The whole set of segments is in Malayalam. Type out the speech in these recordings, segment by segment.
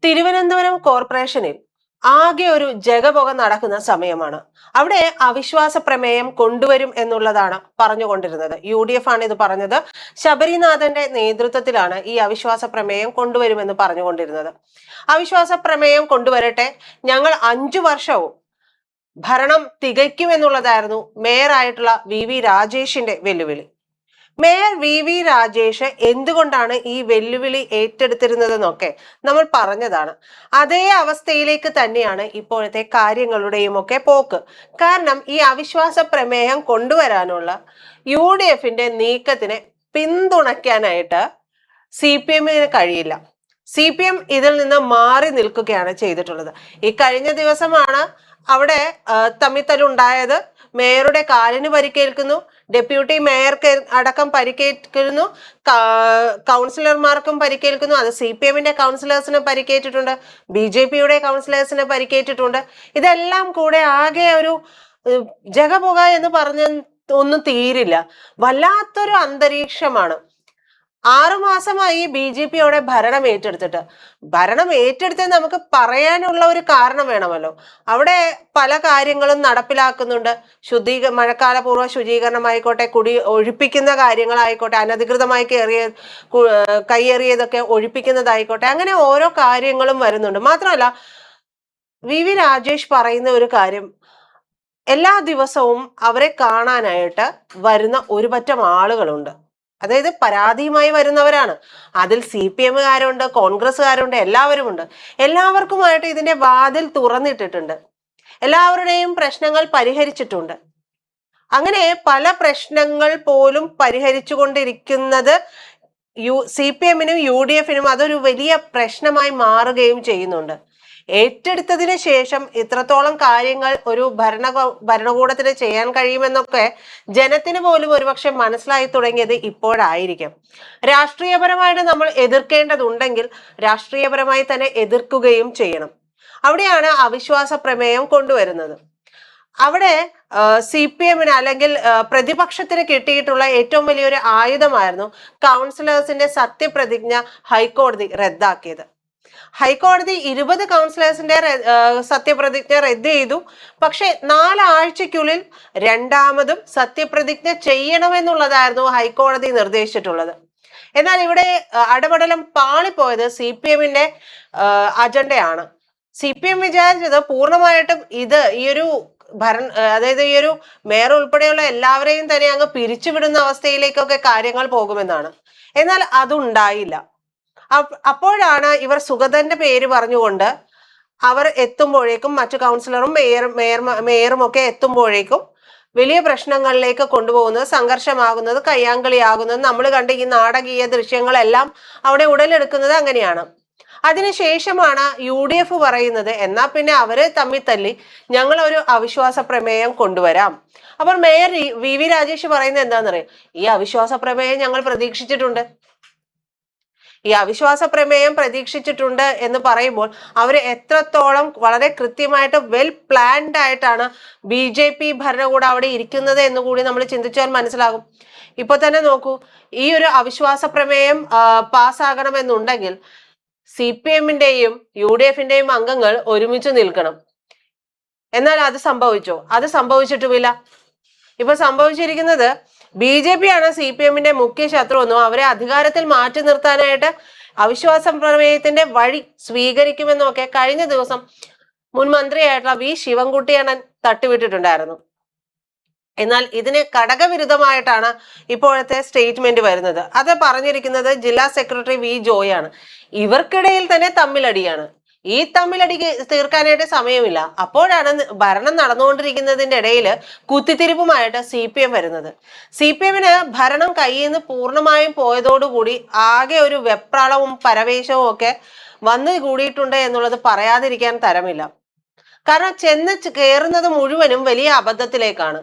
തിരുവനന്തപുരം കോർപ്പറേഷനിൽ ആകെ ഒരു ജഗപുക നടക്കുന്ന സമയമാണ്. അവിടെ അവിശ്വാസ പ്രമേയം കൊണ്ടുവരും എന്നുള്ളതാണ് പറഞ്ഞുകൊണ്ടിരുന്നത്. UDF ആണ് ഇത് പറഞ്ഞത്. ശബരിനാഥന്റെ നേതൃത്വത്തിലാണ് ഈ അവിശ്വാസ പ്രമേയം കൊണ്ടുവരുമെന്ന് പറഞ്ഞുകൊണ്ടിരുന്നത്. അവിശ്വാസ പ്രമേയം കൊണ്ടുവരട്ടെ, ഞങ്ങൾ 5 വർഷവും ഭരണം തികയ്ക്കുമെന്നുള്ളതായിരുന്നു മേയറായിട്ടുള്ള VV രാജേഷിന്റെ വെല്ലുവിളി. മേയർ VV രാജേഷ് എന്തുകൊണ്ടാണ് ഈ വെല്ലുവിളി ഏറ്റെടുത്തിരുന്നതെന്നൊക്കെ നമ്മൾ പറഞ്ഞതാണ്. അതേ അവസ്ഥയിലേക്ക് തന്നെയാണ് ഇപ്പോഴത്തെ കാര്യങ്ങളുടെയും ഒക്കെ പോക്ക്. കാരണം ഈ അവിശ്വാസ പ്രമേയം കൊണ്ടുവരാനുള്ള UDFന്റെ നീക്കത്തിനെ പിന്തുണയ്ക്കാനായിട്ട് CPMന് കഴിയില്ല. CPM ഇതിൽ നിന്ന് മാറി നിൽക്കുകയാണ് ചെയ്തിട്ടുള്ളത്. ഈ കഴിഞ്ഞ ദിവസമാണ് അവിടെ തമ്മിത്തല്ലുണ്ടായത്. മേയറുടെ കാലിന് പരിക്കേൽക്കുന്നു, ഡെപ്യൂട്ടി മേയർക്ക് അടക്കം പരിക്കേൽക്കുന്നു, കൗൺസിലർമാർക്കും പരിക്കേൽക്കുന്നു. അത് CPMന്റെ കൗൺസിലേഴ്സിന് പരിക്കേറ്റിട്ടുണ്ട്, BJPയുടെ കൗൺസിലേഴ്സിന് പരിക്കേറ്റിട്ടുണ്ട്. ഇതെല്ലാം കൂടെ ആകെ ഒരു ജഗപുക എന്ന് പറഞ്ഞ ഒന്നും തീരില്ല. വല്ലാത്തൊരു അന്തരീക്ഷമാണ്. 6 മാസമായി BJP അവിടെ ഭരണം ഏറ്റെടുത്ത് നമുക്ക് പറയാനുള്ള ഒരു കാരണം വേണമല്ലോ. അവിടെ പല കാര്യങ്ങളും നടപ്പിലാക്കുന്നുണ്ട്. മഴക്കാലപൂർവ്വ ശുചീകരണമായിക്കോട്ടെ, കുടി ഒഴിപ്പിക്കുന്ന കാര്യങ്ങളായിക്കോട്ടെ, അനധികൃതമായി കയ്യേറിയതൊക്കെ ഒഴിപ്പിക്കുന്നതായിക്കോട്ടെ, അങ്ങനെ ഓരോ കാര്യങ്ങളും വരുന്നുണ്ട്. മാത്രമല്ല VV രാജേഷ് പറയുന്ന ഒരു കാര്യം, എല്ലാ ദിവസവും അവരെ കാണാനായിട്ട് വരുന്ന ഒരു പറ്റം ആളുകളുണ്ട്. അതായത് പരാതിയുമായി വരുന്നവരാണ്. അതിൽ CPMകാരുണ്ട്, കോൺഗ്രസ്സുകാരുണ്ട്, എല്ലാവരുമുണ്ട്. എല്ലാവർക്കുമായിട്ട് ഇതിന്റെ വാതിൽ തുറന്നിട്ടിട്ടുണ്ട്. എല്ലാവരുടെയും പ്രശ്നങ്ങൾ പരിഹരിച്ചിട്ടുണ്ട്. അങ്ങനെ പല പ്രശ്നങ്ങൾ പോലും പരിഹരിച്ചുകൊണ്ടിരിക്കുന്നത് CPMനും UDFനും അതൊരു വലിയ പ്രശ്നമായി മാറുകയും ചെയ്യുന്നുണ്ട്. ഏറ്റെടുത്തതിന് ശേഷം ഇത്രത്തോളം കാര്യങ്ങൾ ഒരു ഭരണകൂടത്തിന് ചെയ്യാൻ കഴിയുമെന്നൊക്കെ ജനത്തിന് പോലും ഒരുപക്ഷെ മനസ്സിലായി തുടങ്ങിയത് ഇപ്പോഴായിരിക്കും. രാഷ്ട്രീയപരമായിട്ട് നമ്മൾ എതിർക്കേണ്ടതുണ്ടെങ്കിൽ രാഷ്ട്രീയപരമായി തന്നെ എതിർക്കുകയും ചെയ്യണം. അവിടെയാണ് അവിശ്വാസ പ്രമേയം കൊണ്ടുവരുന്നത്. അവിടെ CPMന് അല്ലെങ്കിൽ പ്രതിപക്ഷത്തിന് കിട്ടിയിട്ടുള്ള ഏറ്റവും വലിയൊരു ആയുധമായിരുന്നു കൗൺസിലേഴ്സിന്റെ സത്യപ്രതിജ്ഞ ഹൈക്കോടതി റദ്ദാക്കിയത്. ഹൈക്കോടതി 20 കൗൺസിലേഴ്സിന്റെ സത്യപ്രതിജ്ഞ റദ്ദ് ചെയ്തു. പക്ഷെ 4 ആഴ്ചയ്ക്കുള്ളിൽ രണ്ടാമതും സത്യപ്രതിജ്ഞ ചെയ്യണമെന്നുള്ളതായിരുന്നു ഹൈക്കോടതി നിർദ്ദേശിച്ചിട്ടുള്ളത്. എന്നാൽ ഇവിടെ അടപടലം പാളിപ്പോയത് CPMന്റെ അജണ്ടയാണ്. CPM വിചാരിച്ചത് പൂർണ്ണമായിട്ടും ഈ ഒരു അതായത് ഈ ഒരു മേയർ ഉൾപ്പെടെയുള്ള എല്ലാവരെയും തന്നെ അങ്ങ് പിരിച്ചുവിടുന്ന അവസ്ഥയിലേക്കൊക്കെ കാര്യങ്ങൾ പോകുമെന്നാണ്. എന്നാൽ അതുണ്ടായില്ല. അപ്പോഴാണ് ഇവർ സുഗതന്റെ പേര് പറഞ്ഞുകൊണ്ട് അവർ എത്തുമ്പോഴേക്കും, മറ്റു കൗൺസിലറും മേയറും ഒക്കെ എത്തുമ്പോഴേക്കും വലിയ പ്രശ്നങ്ങളിലേക്ക് കൊണ്ടുപോകുന്നത്, സംഘർഷമാകുന്നത്, കയ്യാങ്കളിയാകുന്നത് നമ്മൾ കണ്ട ഈ നാടകീയ ദൃശ്യങ്ങളെല്ലാം അവിടെ ഉടലെടുക്കുന്നത് അങ്ങനെയാണ്. അതിനുശേഷമാണ് UDF പറയുന്നത്, എന്നാ പിന്നെ അവര് തമ്മിൽ ഞങ്ങൾ ഒരു അവിശ്വാസ പ്രമേയം കൊണ്ടുവരാം. അപ്പോൾ മേയർ VV രാജേഷ് പറയുന്നത് എന്താണെന്നറിയാം, ഈ അവിശ്വാസ പ്രമേയം ഞങ്ങൾ പ്രതീക്ഷിച്ചിട്ടുണ്ട്. ഈ അവിശ്വാസ പ്രമേയം പ്രതീക്ഷിച്ചിട്ടുണ്ട് എന്ന് പറയുമ്പോൾ അവർ എത്രത്തോളം വളരെ കൃത്യമായിട്ട് വെൽ പ്ലാൻഡ് ആയിട്ടാണ് BJP ഭരണകൂടം അവിടെ ഇരിക്കുന്നത് എന്ന് കൂടി നമ്മൾ ചിന്തിച്ചാൽ മനസ്സിലാകും. ഇപ്പൊ തന്നെ നോക്കൂ, ഈ ഒരു അവിശ്വാസ പ്രമേയം പാസ്സാകണമെന്നുണ്ടെങ്കിൽ CPMന്റെയും UDFന്റെയും അംഗങ്ങൾ ഒരുമിച്ച് നിൽക്കണം. എന്നാൽ അത് സംഭവിച്ചോ? അത് സംഭവിച്ചിട്ടുമില്ല. ഇപ്പൊ സംഭവിച്ചിരിക്കുന്നത് BJP ആണ് CPMന്റെ മുഖ്യ ശത്രുവെന്നും അവരെ അധികാരത്തിൽ മാറ്റി നിർത്താനായിട്ട് അവിശ്വാസ പ്രമേയത്തിന്റെ വഴി സ്വീകരിക്കുമെന്നും ഒക്കെ കഴിഞ്ഞ ദിവസം മുൻ മന്ത്രിയായിട്ടുള്ള V ശിവൻകുട്ടിയണ്ണൻ തട്ടിവിട്ടിട്ടുണ്ടായിരുന്നു. എന്നാൽ ഇതിന് ഘടകവിരുദ്ധമായിട്ടാണ് ഇപ്പോഴത്തെ സ്റ്റേറ്റ്മെന്റ് വരുന്നത്. അത് പറഞ്ഞിരിക്കുന്നത് ജില്ലാ സെക്രട്ടറി V ജോയാണ്. ഇവർക്കിടയിൽ തന്നെ തമ്മിലടിയാണ്. ഈ തമ്മിലടി തീർക്കാനായിട്ട് സമയമില്ല. അപ്പോഴാണ് ഭരണം നടന്നുകൊണ്ടിരിക്കുന്നതിന്റെ ഇടയിൽ കുത്തിത്തിരിപ്പുമായിട്ട് CPM വരുന്നത്. CPMന് ഭരണം കയ്യിൽ നിന്ന് പൂർണ്ണമായും പോയതോടുകൂടി ആകെ ഒരു വെപ്രാളവും പരവേശവും ഒക്കെ വന്നു കൂടിയിട്ടുണ്ട് എന്നുള്ളത് പറയാതിരിക്കാൻ തരമില്ല. കാരണം ചെന്ന് കയറുന്നത് മുഴുവനും വലിയ അബദ്ധത്തിലേക്കാണ്.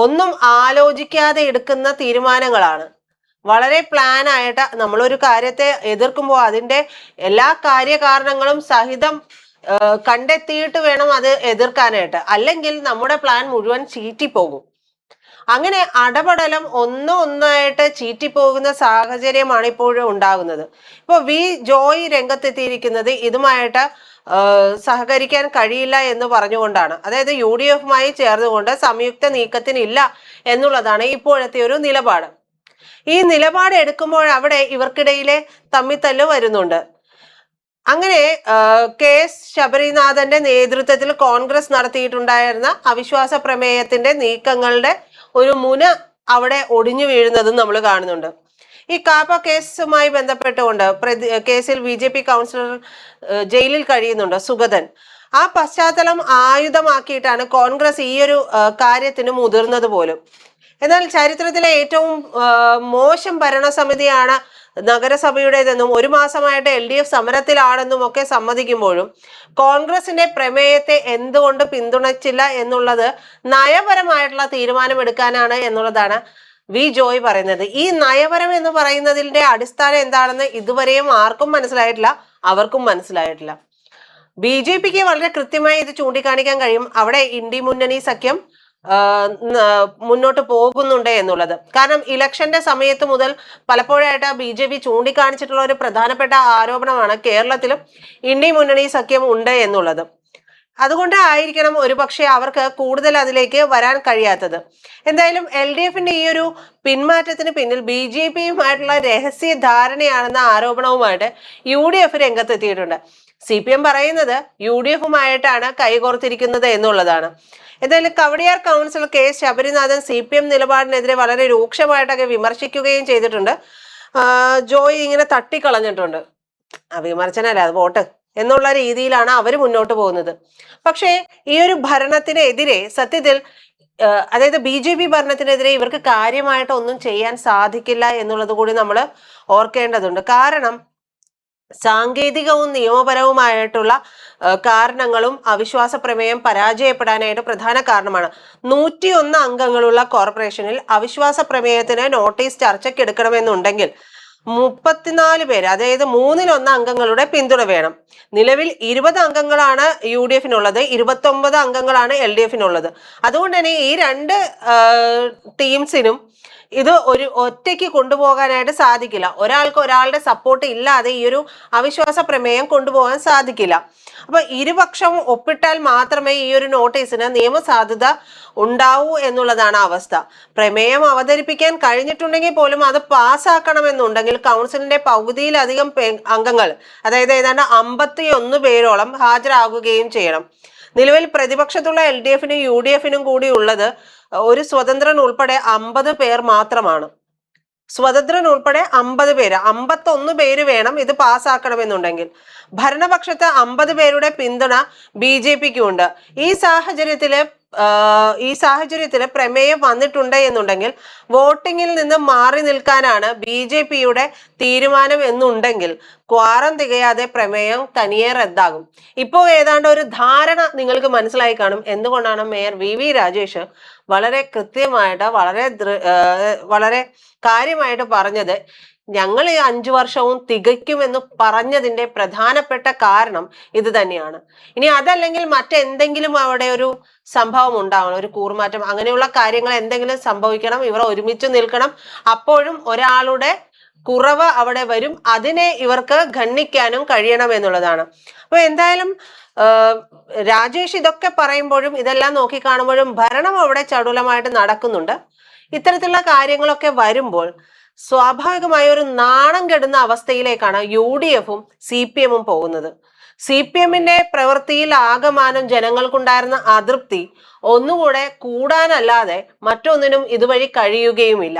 ഒന്നും ആലോചിക്കാതെ എടുക്കുന്ന തീരുമാനങ്ങളാണ്. വളരെ പ്ലാൻ ആയിട്ട് നമ്മളൊരു കാര്യത്തെ എതിർക്കുമ്പോൾ അതിന്റെ എല്ലാ കാര്യകാരണങ്ങളും സഹിതം കണ്ടെത്തിയിട്ട് വേണം അത് എതിർക്കാനായിട്ട്. അല്ലെങ്കിൽ നമ്മുടെ പ്ലാൻ മുഴുവൻ ചീറ്റിപ്പോകും. അങ്ങനെ അടപടലം ഒന്നായിട്ട് ചീറ്റിപ്പോകുന്ന സാഹചര്യമാണ് ഇപ്പോഴും ഉണ്ടാകുന്നത്. ഇപ്പോൾ വി ജോയ് രംഗത്തെത്തിയിരിക്കുന്നത് ഇതുമായിട്ട് സഹകരിക്കാൻ കഴിയില്ല എന്ന് പറഞ്ഞുകൊണ്ടാണ്. അതായത് UDF-മായി ചേർന്നുകൊണ്ട് സംയുക്ത നീക്കത്തിനില്ല എന്നുള്ളതാണ് ഇപ്പോഴത്തെ ഒരു നിലപാട്. ഈ നിലപാട് എടുക്കുമ്പോൾ അവിടെ ഇവർക്കിടയിലെ തമ്മിത്തല്ല് വരുന്നുണ്ട്. അങ്ങനെ KS ശബരിനാഥന്റെ നേതൃത്വത്തിൽ കോൺഗ്രസ് നടത്തിയിട്ടുണ്ടായിരുന്ന അവിശ്വാസ പ്രമേയത്തിന്റെ നീക്കങ്ങളുടെ ഒരു മുന അവിടെ ഒടിഞ്ഞു വീഴുന്നതും നമ്മൾ കാണുന്നുണ്ട്. ഈ കാപ്പ കേസുമായി ബന്ധപ്പെട്ടുകൊണ്ട് കേസിൽ BJP കൗൺസിലർ ജയിലിൽ കഴിയുന്നുണ്ട്, സുഗതൻ. ആ പശ്ചാത്തലം ആയുധമാക്കിയിട്ടാണ് കോൺഗ്രസ് ഈ ഒരു കാര്യത്തിന് മുതിർന്നത് പോലും. എന്നാൽ ചരിത്രത്തിലെ ഏറ്റവും മോശം ഭരണസമിതിയാണ് നഗരസഭയുടേതെന്നും 1 മാസമായിട്ട് LDF സമരത്തിലാണെന്നും ഒക്കെ സമ്മതിക്കുമ്പോഴും കോൺഗ്രസിന്റെ പ്രമേയത്തെ എന്തുകൊണ്ട് പിന്തുണച്ചില്ല എന്നുള്ളത് നയപരമായിട്ടുള്ള തീരുമാനമെടുക്കാനാണ് എന്നുള്ളതാണ് വി ജോയ് പറയുന്നത്. ഈ നയപരം എന്ന് പറയുന്നതിന്റെ അടിസ്ഥാനം എന്താണെന്ന് ഇതുവരെയും ആർക്കും മനസ്സിലായിട്ടില്ല, അവർക്കും മനസ്സിലായിട്ടില്ല. BJPക്ക് വളരെ കൃത്യമായി ഇത് ചൂണ്ടിക്കാണിക്കാൻ കഴിയും. അവിടെ ഇന്ത്യ മുന്നണി സഖ്യം മുന്നോട്ട് പോകുന്നുണ്ട് എന്നുള്ളത്. കാരണം ഇലക്ഷന്റെ സമയത്ത് മുതൽ പലപ്പോഴായിട്ട് BJP ചൂണ്ടിക്കാണിച്ചിട്ടുള്ള ഒരു പ്രധാനപ്പെട്ട ആരോപണമാണ് കേരളത്തിലും ഇന്ത്യ മുന്നണി സഖ്യം ഉണ്ട് എന്നുള്ളത്. അതുകൊണ്ടായിരിക്കണം ഒരുപക്ഷെ അവർക്ക് കൂടുതൽ അതിലേക്ക് വരാൻ കഴിയാത്തത്. എന്തായാലും LDFന്റെ ഈ ഒരു പിന്മാറ്റത്തിന് പിന്നിൽ BJPയുമായിട്ടുള്ള രഹസ്യ ധാരണയാണെന്ന ആരോപണവുമായിട്ട് UDF രംഗത്തെത്തിയിട്ടുണ്ട്. CPM പറയുന്നത് UDFുമായിട്ടാണ് കൈകോർത്തിരിക്കുന്നത് എന്നുള്ളതാണ്. എന്തായാലും Kawdiar councillor KS Sabarinathan CPM നിലപാടിനെതിരെ വളരെ രൂക്ഷമായിട്ടൊക്കെ വിമർശിക്കുകയും ചെയ്തിട്ടുണ്ട്. ജോയ് ഇങ്ങനെ തട്ടിക്കളഞ്ഞിട്ടുണ്ട്. വിമർശനമല്ല, അത് വോട്ട് എന്നുള്ള രീതിയിലാണ് അവർ മുന്നോട്ട് പോകുന്നത്. പക്ഷേ ഈ ഒരു ഭരണത്തിനെതിരെ സത്യത്തിൽ അതായത് BJP ഭരണത്തിനെതിരെ ഇവർക്ക് കാര്യമായിട്ട് ഒന്നും ചെയ്യാൻ സാധിക്കില്ല എന്നുള്ളത് കൂടി നമ്മൾ ഓർക്കേണ്ടതുണ്ട്. കാരണം സാങ്കേതികവും നിയമപരവുമായിട്ടുള്ള കാരണങ്ങളും അവിശ്വാസ പ്രമേയം പരാജയപ്പെടാനായിട്ട് പ്രധാന കാരണമാണ്. 101 അംഗങ്ങളുള്ള കോർപ്പറേഷനിൽ അവിശ്വാസ പ്രമേയത്തിന് നോട്ടീസ് ചർച്ചയ്ക്കെടുക്കണമെന്നുണ്ടെങ്കിൽ 34 പേര്, അതായത് 1/3 അംഗങ്ങളുടെ പിന്തുണ വേണം. നിലവിൽ 20 അംഗങ്ങളാണ് UDFിനുള്ളത്, 29 അംഗങ്ങളാണ് LDFിനുള്ളത്. അതുകൊണ്ട് തന്നെ ഈ രണ്ട് ടീംസിനും ഇത് ഒറ്റയ്ക്ക് കൊണ്ടുപോകാനായിട്ട് സാധിക്കില്ല. ഒരാളുടെ സപ്പോർട്ട് ഇല്ലാതെ ഈ ഒരു അവിശ്വാസ പ്രമേയം കൊണ്ടുപോകാൻ സാധിക്കില്ല. അപ്പൊ ഇരുപക്ഷം ഒപ്പിട്ടാൽ മാത്രമേ ഈ ഒരു നോട്ടീസിന് നിയമസാധുത ഉണ്ടാവൂ എന്നുള്ളതാണ് അവസ്ഥ. പ്രമേയം അവതരിപ്പിക്കാൻ കഴിഞ്ഞിട്ടുണ്ടെങ്കിൽ പോലും അത് പാസ്സാക്കണമെന്നുണ്ടെങ്കിൽ കൗൺസിലിന്റെ പകുതിയിലധികം അംഗങ്ങൾ, അതായത് ഏതാണ്ട് 51 പേരോളം ഹാജരാകുകയും ചെയ്യണം. നിലവിൽ പ്രതിപക്ഷത്തുള്ള LDFനും UDFനും കൂടി ഉള്ളത് ഒരു സ്വതന്ത്രൻ ഉൾപ്പെടെ 50 പേർ മാത്രമാണ്. സ്വതന്ത്രൻ ഉൾപ്പെടെ 50 പേര്, 51 പേര് വേണം ഇത് പാസ്സാക്കണമെന്നുണ്ടെങ്കിൽ. ഭരണപക്ഷത്ത് 50 പേരുടെ പിന്തുണ BJPക്കും ഉണ്ട്. ഈ സാഹചര്യത്തില് പ്രമേയം വന്നിട്ടുണ്ട് എന്നുണ്ടെങ്കിൽ വോട്ടിങ്ങിൽ നിന്ന് മാറി നിൽക്കാനാണ് BJPയുടെ തീരുമാനം എന്നുണ്ടെങ്കിൽ ക്വാറം തികയാതെ പ്രമേയം തനിയെ റദ്ദാകും. ഇപ്പോൾ ഏതാണ്ട് ഒരു ധാരണ നിങ്ങൾക്ക് മനസ്സിലായി കാണും എന്തുകൊണ്ടാണ് മേയർ VV രാജേഷ് വളരെ കൃത്യമായിട്ട് വളരെ കാര്യമായിട്ട് പറഞ്ഞത്. ഞങ്ങൾ ഈ 5 വർഷവും തികയ്ക്കുമെന്ന് പറഞ്ഞതിന്റെ പ്രധാനപ്പെട്ട കാരണം ഇത് തന്നെയാണ്. ഇനി അതല്ലെങ്കിൽ മറ്റെന്തെങ്കിലും അവിടെ ഒരു സംഭവം ഉണ്ടാവണം, ഒരു കൂറുമാറ്റം, അങ്ങനെയുള്ള കാര്യങ്ങൾ എന്തെങ്കിലും സംഭവിക്കണം, ഇവർ ഒരുമിച്ച് നിൽക്കണം. അപ്പോഴും ഒരാളുടെ കുറവ് അവിടെ വരും, അതിനെ ഇവർക്ക് ഖണ്ഡിക്കാനും കഴിയണം എന്നുള്ളതാണ്. അപ്പൊ എന്തായാലും രാജേഷ് ഇതൊക്കെ പറയുമ്പോഴും ഇതെല്ലാം നോക്കിക്കാണുമ്പോഴും ഭരണം അവിടെ ചടുലമായിട്ട് നടക്കുന്നുണ്ട്. ഇത്തരത്തിലുള്ള കാര്യങ്ങളൊക്കെ വരുമ്പോൾ സ്വാഭാവികമായ ഒരു നാണം കെടുന്ന അവസ്ഥയിലേക്കാണ് UDFും CPMും പോകുന്നത്. CPMന്റെ പ്രവൃത്തിയിൽ ആകമാനം ജനങ്ങൾക്കുണ്ടായിരുന്ന അതൃപ്തി ഒന്നുകൂടെ കൂടാനല്ലാതെ മറ്റൊന്നിനും ഇതുവഴി കഴിയുകയുമില്ല.